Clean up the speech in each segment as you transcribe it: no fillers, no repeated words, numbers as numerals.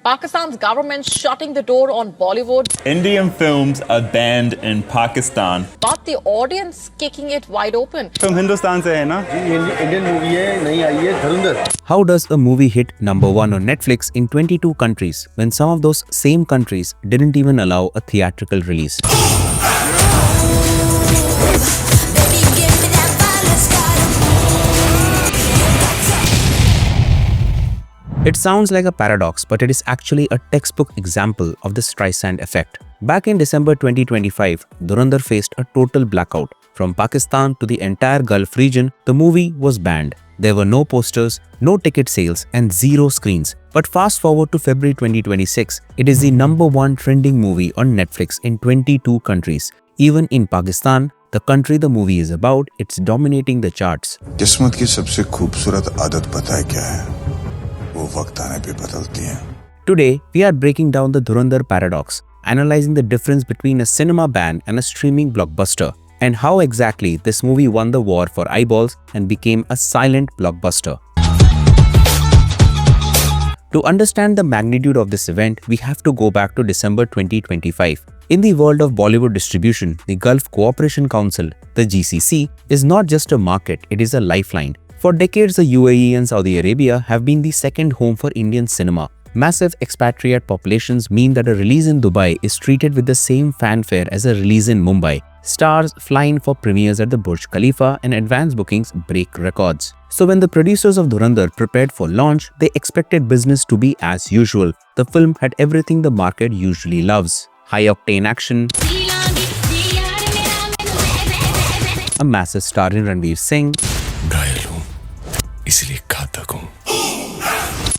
Pakistan's government shutting the door on Bollywood. Indian films are banned in Pakistan. But the audience kicking it wide open. From Hindustan se hai na? Indian movie hai, nahi aayi hai, Dhurandhar. How does a movie hit #1 on Netflix in 22 countries when some of those same countries didn't even allow a theatrical release? It sounds like a paradox, but it is actually a textbook example of the Streisand Effect. Back in December 2025, Dhurandhar faced a total blackout. From Pakistan to the entire Gulf region, the movie was banned. There were no posters, no ticket sales, and zero screens. But fast forward to February 2026, it is the #1 trending movie on Netflix in 22 countries. Even in Pakistan, the country the movie is about, it's dominating the charts. किस्मत की सबसे खूबसूरत आदत पता है क्या है? वो वक्त आने पे बदलती है. Today, we are breaking down the Dhurandhar Paradox, analyzing the difference between a cinema ban and a streaming blockbuster, and how exactly this movie won the war for eyeballs and became a silent blockbuster. To understand the magnitude of this event, we have to go back to December 2025. In the world of Bollywood distribution, the Gulf Cooperation Council, the GCC, is not just a market, it is a lifeline. For decades, the UAE and Saudi Arabia have been the second home for Indian cinema. Massive expatriate populations mean that a release in Dubai is treated with the same fanfare as a release in Mumbai. Stars fly in for premieres at the Burj Khalifa and advance bookings break records. So when the producers of Dhurandhar prepared for launch, they expected business to be as usual. The film had everything the market usually loves. High-octane action, a massive star in Ranveer Singh,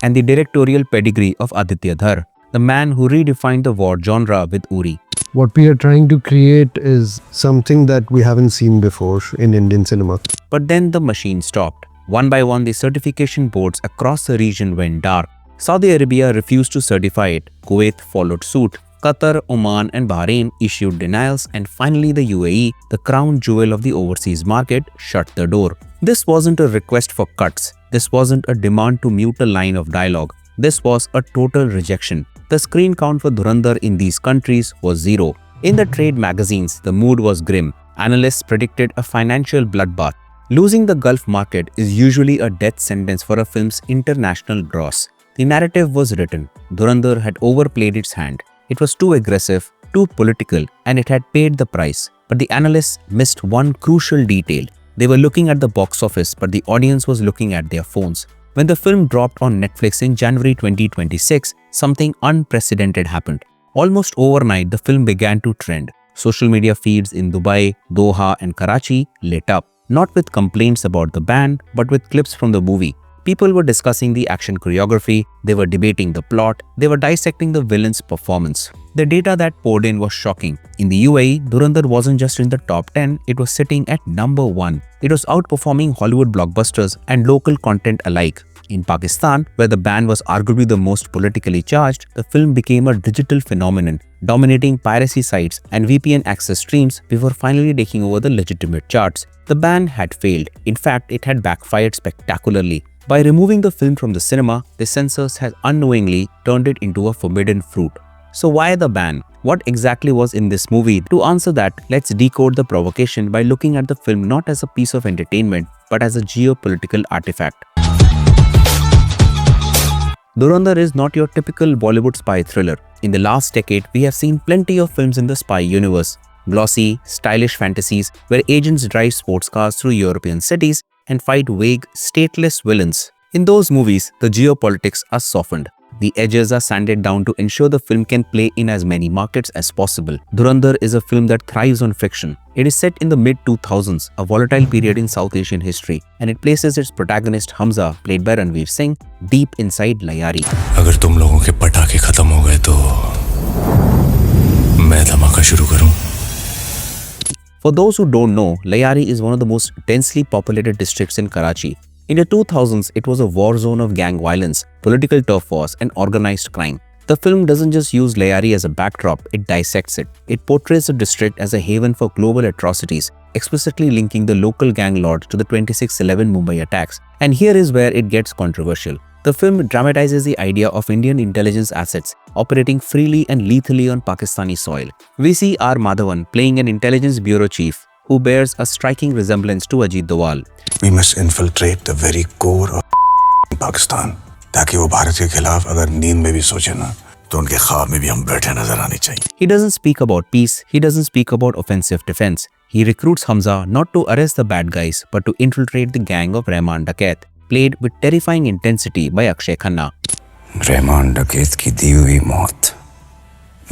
and the directorial pedigree of Aditya Dhar, the man who redefined the war genre with Uri. What we are trying to create is something that we haven't seen before in Indian cinema. But then the machine stopped. One by one, the certification boards across the region went dark. Saudi Arabia refused to certify it. Kuwait followed suit. Qatar, Oman and Bahrain issued denials, and finally the UAE, the crown jewel of the overseas market, shut the door. This wasn't a request for cuts. This wasn't a demand to mute a line of dialogue. This was a total rejection. The screen count for Dhurandhar in these countries was 0. In the trade magazines, the mood was grim. Analysts predicted a financial bloodbath. Losing the Gulf market is usually a death sentence for a film's international gross. The narrative was written. Dhurandhar had overplayed its hand. It was too aggressive, too political, and it had paid the price. But the analysts missed one crucial detail. They were looking at the box office, but the audience was looking at their phones. When the film dropped on Netflix in January 2026, something unprecedented happened. Almost overnight, the film began to trend. Social media feeds in Dubai, Doha, and Karachi lit up, not with complaints about the ban, but with clips from the movie. People were discussing the action choreography, they were debating the plot, they were dissecting the villain's performance. The data that poured in was shocking. In the UAE, Dhurandhar wasn't just in the top 10, it was sitting at #1. It was outperforming Hollywood blockbusters and local content alike. In Pakistan, where the ban was arguably the most politically charged, the film became a digital phenomenon, dominating piracy sites and VPN access streams before finally taking over the legitimate charts. The ban had failed. In fact, it had backfired spectacularly. By removing the film from the cinema, the censors had unknowingly turned it into a forbidden fruit. So why the ban? What exactly was in this movie? To answer that, let's decode the provocation by looking at the film not as a piece of entertainment, but as a geopolitical artifact. Dhurandhar is not your typical Bollywood spy thriller. In the last decade, we have seen plenty of films in the spy universe. Glossy, stylish fantasies where agents drive sports cars through European cities and fight vague, stateless villains. In those movies, the geopolitics are softened. The edges are sanded down to ensure the film can play in as many markets as possible. Dhurandhar is a film that thrives on fiction. It is set in the mid-2000s, a volatile period in South Asian history, and it places its protagonist Hamza, played by Ranveer Singh, deep inside Layari. अगर तुम लोगों के पटाखे खत्म हो गए तो मैं धमाका शुरू करूं. For those who don't know, Layari is one of the most densely populated districts in Karachi. In the 2000s, it was a war zone of gang violence, political turf wars, and organized crime. The film doesn't just use Layari as a backdrop, it dissects it. It portrays the district as a haven for global atrocities, explicitly linking the local gang lord to the 26/11 Mumbai attacks. And here is where it gets controversial. The film dramatizes the idea of Indian intelligence assets operating freely and lethally on Pakistani soil. We see R. Madhavan playing an intelligence bureau chief who bears a striking resemblance to Ajit Doval. We must infiltrate the very core of Pakistan, ताकि वो भारत के खिलाफ अगर नींद में भी सोचे ना, तो उनके ख्वाब में भी हम बैठे नजर आने चाहिए. He doesn't speak about peace, he doesn't speak about offensive defense. He recruits Hamza not to arrest the bad guys but to infiltrate the gang of Rahman Dakat, played with terrifying intensity by Akshay Khanna. Rahman डकैत की दी हुई मौत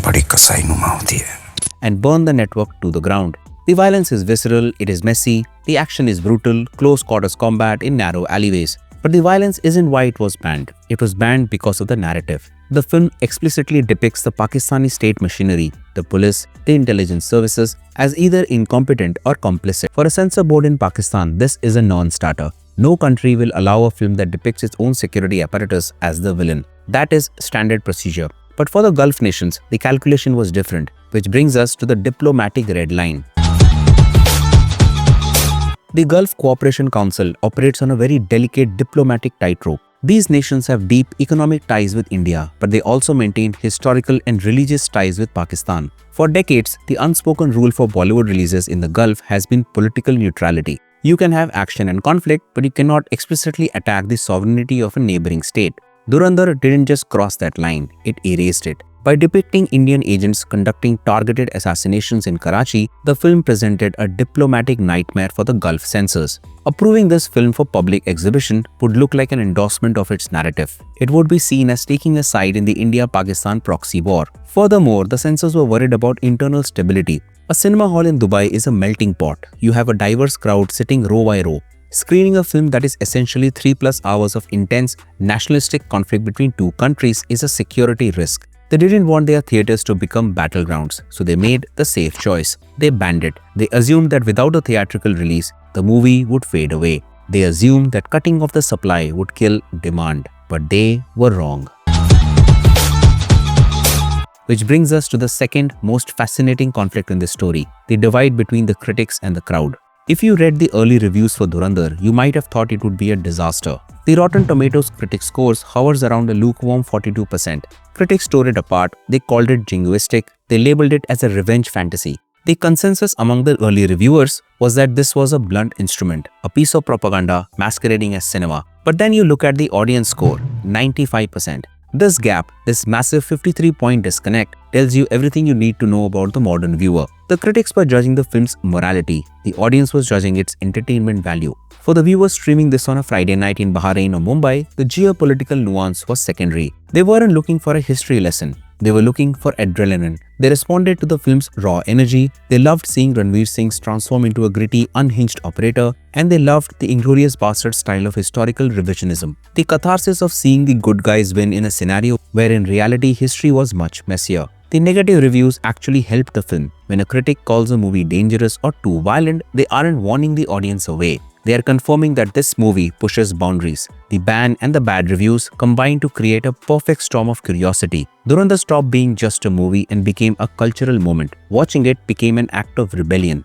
बड़ी कसाईनुमा होती है. And burn the network to the ground. The violence is visceral, it is messy, the action is brutal, close quarters combat in narrow alleyways. But the violence isn't why it was banned. It was banned because of the narrative. The film explicitly depicts the Pakistani state machinery, the police, the intelligence services, as either incompetent or complicit. For a censor board in Pakistan, this is a non-starter. No country will allow a film that depicts its own security apparatus as the villain. That is standard procedure. But for the Gulf nations, the calculation was different, which brings us to the diplomatic red line. The Gulf Cooperation Council operates on a very delicate diplomatic tightrope. These nations have deep economic ties with India, but they also maintain historical and religious ties with Pakistan. For decades, the unspoken rule for Bollywood releases in the Gulf has been political neutrality. You can have action and conflict, but you cannot explicitly attack the sovereignty of a neighboring state. Dhurandhar didn't just cross that line, it erased it. By depicting Indian agents conducting targeted assassinations in Karachi, the film presented a diplomatic nightmare for the Gulf censors. Approving this film for public exhibition would look like an endorsement of its narrative. It would be seen as taking a side in the India-Pakistan proxy war. Furthermore, the censors were worried about internal stability. A cinema hall in Dubai is a melting pot. You have a diverse crowd sitting row by row. Screening a film that is essentially 3+ hours of intense nationalistic conflict between two countries is a security risk. They didn't want their theatres to become battlegrounds, so they made the safe choice. They banned it. They assumed that without a theatrical release, the movie would fade away. They assumed that cutting off the supply would kill demand. But they were wrong. Which brings us to the second most fascinating conflict in this story, the divide between the critics and the crowd. If you read the early reviews for Dhurandhar, you might have thought it would be a disaster. The Rotten Tomatoes critic scores hovers around a lukewarm 42%. Critics tore it apart, they called it jingoistic, they labeled it as a revenge fantasy. The consensus among the early reviewers was that this was a blunt instrument, a piece of propaganda masquerading as cinema. But then you look at the audience score, 95%. This gap, this massive 53-point disconnect, tells you everything you need to know about the modern viewer. The critics were judging the film's morality, the audience was judging its entertainment value. For the viewers streaming this on a Friday night in Bahrain or Mumbai, the geopolitical nuance was secondary. They weren't looking for a history lesson. They were looking for adrenaline. They responded to the film's raw energy. They loved seeing Ranveer Singh transform into a gritty, unhinged operator, and they loved the Inglourious Bastard style of historical revisionism. The catharsis of seeing the good guys win in a scenario where in reality history was much messier. The negative reviews actually helped the film. When a critic calls a movie dangerous or too violent, they aren't warning the audience away. They are confirming that this movie pushes boundaries. The ban and the bad reviews combine to create a perfect storm of curiosity. Dhurandhar stopped being just a movie and became a cultural moment. Watching it became an act of rebellion.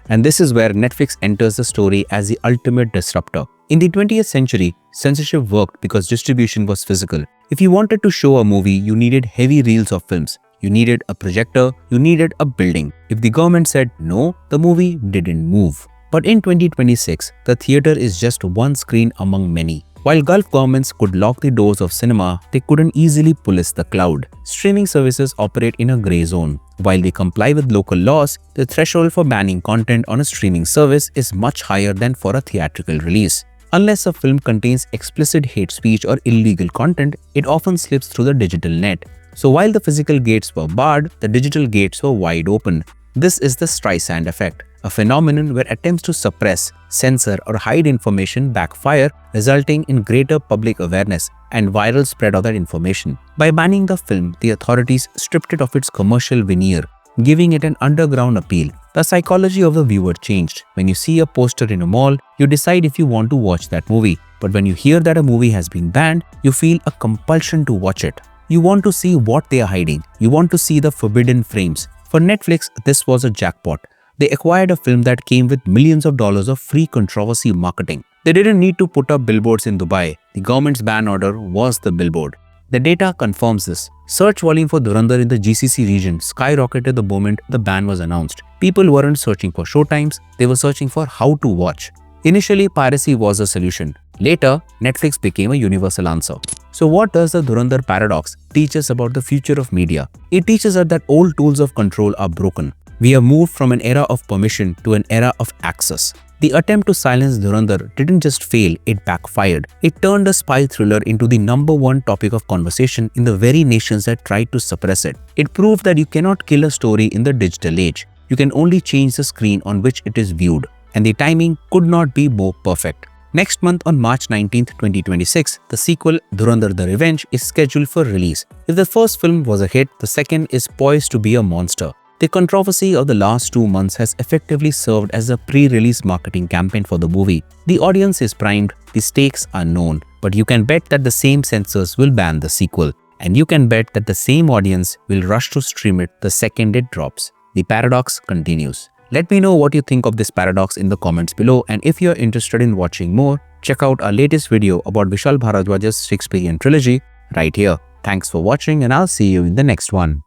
And this is where Netflix enters the story as the ultimate disruptor. In the 20th century, censorship worked because distribution was physical. If you wanted to show a movie, you needed heavy reels of films. You needed a projector, you needed a building. If the government said no, the movie didn't move. But in 2026, the theatre is just one screen among many. While Gulf governments could lock the doors of cinema, they couldn't easily police the cloud. Streaming services operate in a grey zone. While they comply with local laws, the threshold for banning content on a streaming service is much higher than for a theatrical release. Unless a film contains explicit hate speech or illegal content, it often slips through the digital net. So while the physical gates were barred, the digital gates were wide open. This is the Streisand Effect, a phenomenon where attempts to suppress, censor or hide information backfire, resulting in greater public awareness and viral spread of that information. By banning the film, the authorities stripped it of its commercial veneer, giving it an underground appeal. The psychology of the viewer changed. When you see a poster in a mall, you decide if you want to watch that movie. But when you hear that a movie has been banned, you feel a compulsion to watch it. You want to see what they are hiding. You want to see the forbidden frames. For Netflix, this was a jackpot. They acquired a film that came with millions of dollars of free controversy marketing. They didn't need to put up billboards in Dubai. The government's ban order was the billboard. The data confirms this. Search volume for Dhurandhar in the GCC region skyrocketed the moment the ban was announced. People weren't searching for showtimes, they were searching for how to watch. Initially, piracy was a solution. Later, Netflix became a universal answer. So what does the Dhurandhar Paradox teach us about the future of media? It teaches us that old tools of control are broken. We have moved from an era of permission to an era of access. The attempt to silence Dhurandhar didn't just fail, it backfired. It turned a spy thriller into the #1 topic of conversation in the very nations that tried to suppress it. It proved that you cannot kill a story in the digital age. You can only change the screen on which it is viewed. And the timing could not be more perfect. Next month on March 19, 2026, the sequel Dhurandhar The Revenge is scheduled for release. If the first film was a hit, the second is poised to be a monster. The controversy of the last 2 months has effectively served as a pre-release marketing campaign for the movie. The audience is primed, the stakes are known, but you can bet that the same censors will ban the sequel. And you can bet that the same audience will rush to stream it the second it drops. The paradox continues. Let me know what you think of this paradox in the comments below, and if you're interested in watching more, check out our latest video about Vishal Bharadwaj's Shakespearean trilogy right here. Thanks for watching, and I'll see you in the next one.